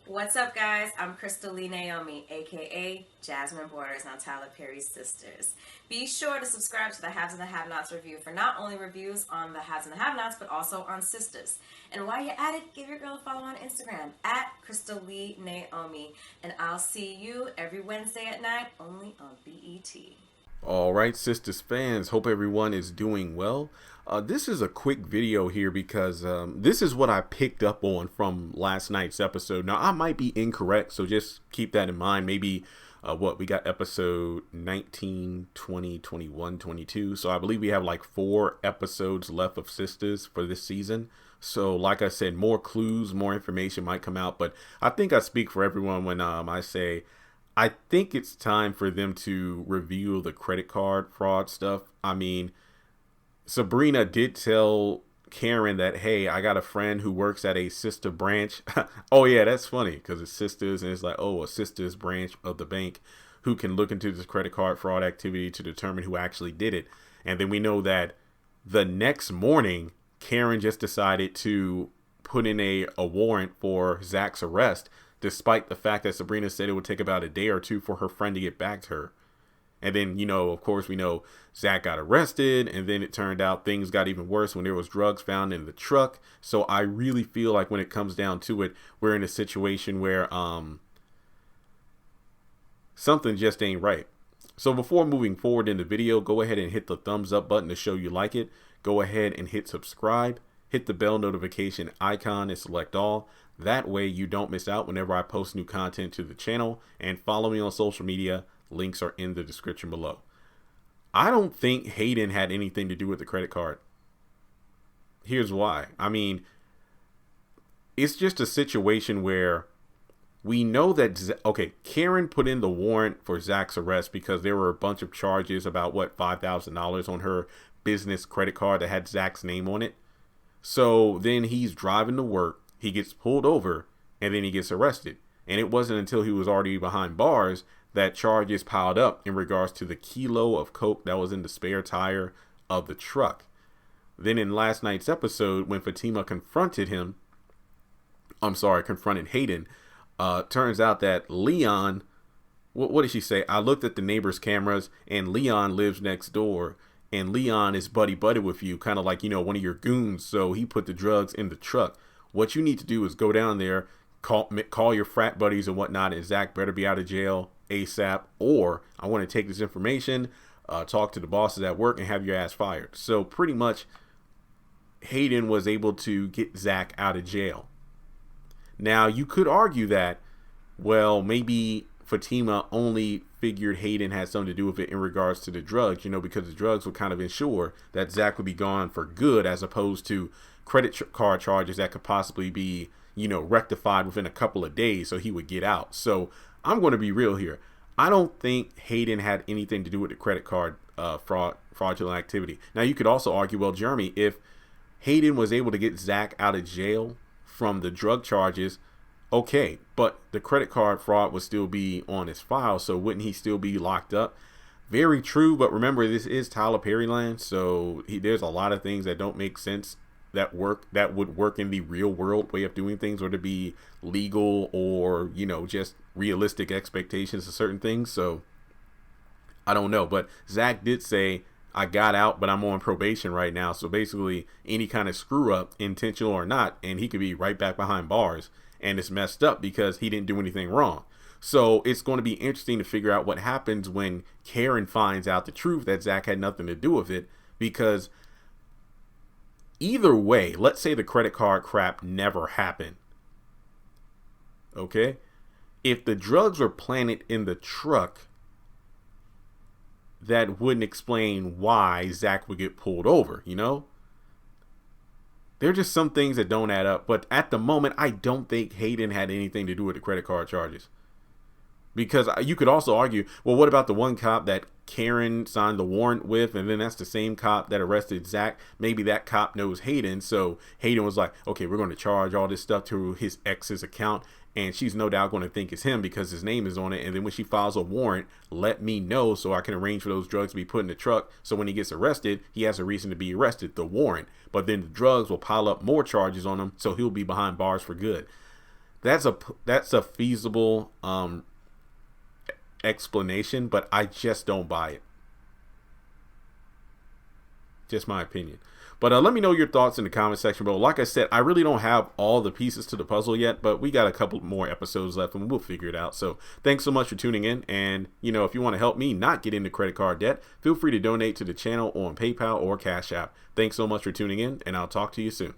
What's up, guys? I'm Crystal Lee Naomi, aka Jasmine Borders on Tyler Perry's Sisters. Be sure to subscribe to the Haves and the Have-Nots review for not only reviews on the Haves and the Have-Nots, but also on Sistas. And while you're at it, give your girl a follow on Instagram at Crystal Lee Naomi. And I'll see you every Wednesday at 9, only on BET. All right, Sistas fans, hope everyone is doing well. This is a quick video here because this is what I picked up on from last night's episode. Now, I might be incorrect, so just keep that in mind. Maybe, we got episode 19, 20, 21, 22. So I believe we have like 4 episodes left of Sistas for this season. So like I said, more clues, more information might come out. But I think I speak for everyone when I say I think it's time for them to reveal the credit card fraud stuff. I mean, Sabrina did tell Karen that, hey, I got a friend who works at a sister branch. Oh, yeah, that's funny because it's sisters. And it's like, oh, a sister's branch of the bank who can look into this credit card fraud activity to determine who actually did it. And then we know that the next morning, Karen just decided to put in a warrant for Zach's arrest, despite the fact that Sabrina said it would take about a day or two for her friend to get back to her. And then, of course, we know Zach got arrested, and then it turned out things got even worse when there was drugs found in the truck. So I really feel like when it comes down to it, we're in a situation where something just ain't right. So before moving forward in the video, go ahead and hit the thumbs up button to show you like it. Go ahead and hit subscribe. Hit the bell notification icon and select all. That way you don't miss out whenever I post new content to the channel. And follow me on social media. Links are in the description below. I don't think Hayden had anything to do with the credit card. Here's why. I mean, it's just a situation where we know that, okay, Karen put in the warrant for Zach's arrest because there were a bunch of charges about, $5,000 on her business credit card that had Zach's name on it. So then he's driving to work, he gets pulled over, and then he gets arrested. And it wasn't until he was already behind bars that charges piled up in regards to the kilo of coke that was in the spare tire of the truck. Then in last night's episode, when Fatima confronted Hayden, turns out that Leon, what did she say? I looked at the neighbor's cameras and Leon lives next door. And Leon is buddy-buddy with you, kind of like, one of your goons. So he put the drugs in the truck. What you need to do is go down there, call your frat buddies and whatnot, and Zach better be out of jail ASAP. Or I want to take this information, talk to the bosses at work, and have your ass fired. So pretty much Hayden was able to get Zach out of jail. Now, you could argue that, well, maybe Fatima only figured Hayden had something to do with it in regards to the drugs, because the drugs would kind of ensure that Zach would be gone for good, as opposed to credit card charges that could possibly be, rectified within a couple of days so he would get out. So I'm going to be real here. I don't think Hayden had anything to do with the credit card fraudulent activity. Now, you could also argue, well, Jeremy, if Hayden was able to get Zach out of jail from the drug charges, okay, but the credit card fraud would still be on his file, so wouldn't he still be locked up? Very true, but remember, this is Tyler Perry land, so there's a lot of things that don't make sense that would work in the real world way of doing things, or to be legal, or just realistic expectations of certain things. So I don't know, but Zach did say, I got out, but I'm on probation right now. So basically any kind of screw up, intentional or not, and he could be right back behind bars. And it's messed up because he didn't do anything wrong. So it's going to be interesting to figure out what happens when Karen finds out the truth that Zach had nothing to do with it. Because either way, let's say the credit card crap never happened. Okay? If the drugs were planted in the truck, that wouldn't explain why Zach would get pulled over, There are just some things that don't add up. But at the moment, I don't think Hayden had anything to do with the credit card charges. Because you could also argue, well, what about the one cop that Karen signed the warrant with, and then that's the same cop that arrested Zach? Maybe that cop knows Hayden, so Hayden was like, okay, we're going to charge all this stuff to his ex's account, and she's no doubt going to think it's him because his name is on it, and then when she files a warrant, let me know so I can arrange for those drugs to be put in the truck, so when he gets arrested, he has a reason to be arrested, the warrant. But then the drugs will pile up more charges on him, so he'll be behind bars for good. that's a feasible explanation, but I just don't buy it. Just my opinion. But let me know your thoughts in the comment section below. Like I said, I really don't have all the pieces to the puzzle yet, but we got a couple more episodes left and we'll figure it out. So thanks so much for tuning in. And, if you want to help me not get into credit card debt, feel free to donate to the channel on PayPal or Cash App. Thanks so much for tuning in, and I'll talk to you soon.